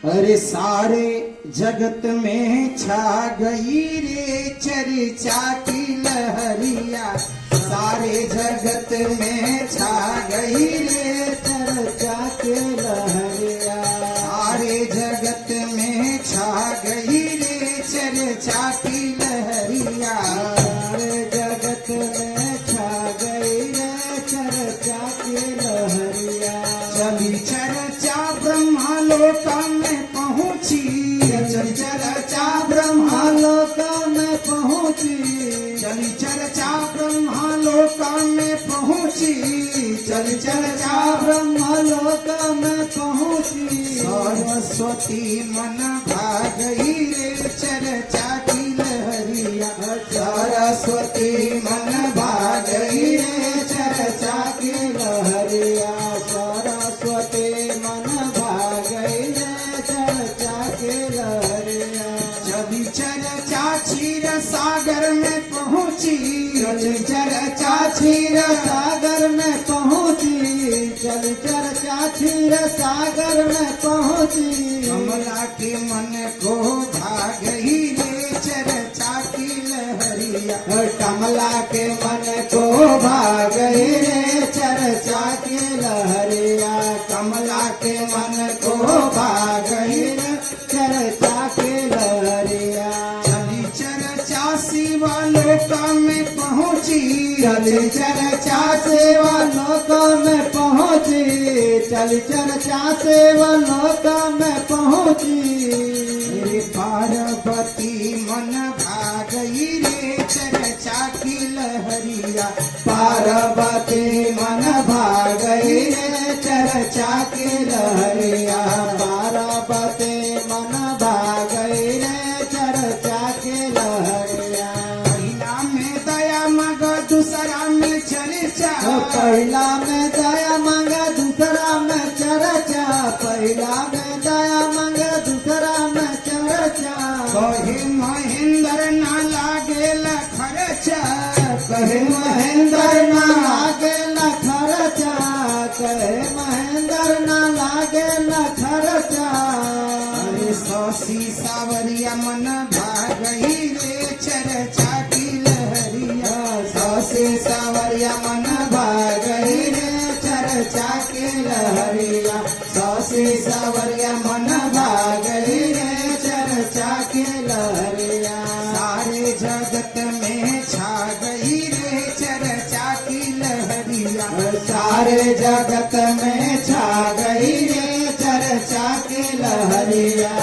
अरे सारे जगत में छा गई रे चर्चा की लहरिया, सारे जगत में छा गई रे चर्चा की लहरिया, सारे जगत में छा गई रे चर्चा की लहरिया, सारे जगत में छा गई रे चर्चा की लहरिया। चली चर्चा ब्रह्मलोक में पहुँची, चली चर्चा ब्रह्मलोक में पहुँची, चली चर्चा ब्रह्मलोक में पहुँची, चली चर्चा ब्रह्मलोक में पहुँची। सरस्वती मन भागई रे चर्चा की लहरिया, सरस्वती मन भागई रे चर्चा की लहरिया, सरस्वती मन भागई रे चर्चा की लहरिया। जब चर्चा क्षीर सागर में पहुँची, चल चर्चा क्षीर सागर में पहुँची, चल चर्चा क्षीर सागर में पहुँची। कमला के मन को भागई रे चर्चा की लहरिया, कमला के मन को भागई रे चर्चा की लहरिया, कमला के मन को भागई रे चर्चा की लहरिया। चली चर्चा शिवा लोक में पहुँची, चली चर्चा शिवा लोक में पहुँची, चली चर्चा शिवा लोक में पहुँची। पार्वती मन भागई रे चर्चा की लहरिया, पार्वती मन भागई रे चर्चा की लहरिया, पार्वती मन भागई रे चर्चा की लहरिया। पहला में दया मग दूसरा में चर्चा, पहला में दया मग दूसरा में चर्चा, पहला में दया मग दूसरा में चर्चा। कहे महेंद्र ना लागेल खर्चा, कहे महेंद्र ना लागेल खर्चा, कहे महेंद्र ना लागेल खर्चा। अरे शशि सावरिया मन भागई रे चर्चा की लहरिया, शशि सावरिया मन भागई रे चर्चा की लहरिया, शशि सावरिया मन भागई रे चर्चा की लहरिया। सारे जगत में छा गई रे चर्चा की लहरिया, सारे जगत में छा गई रे चर्चा की लहरिया।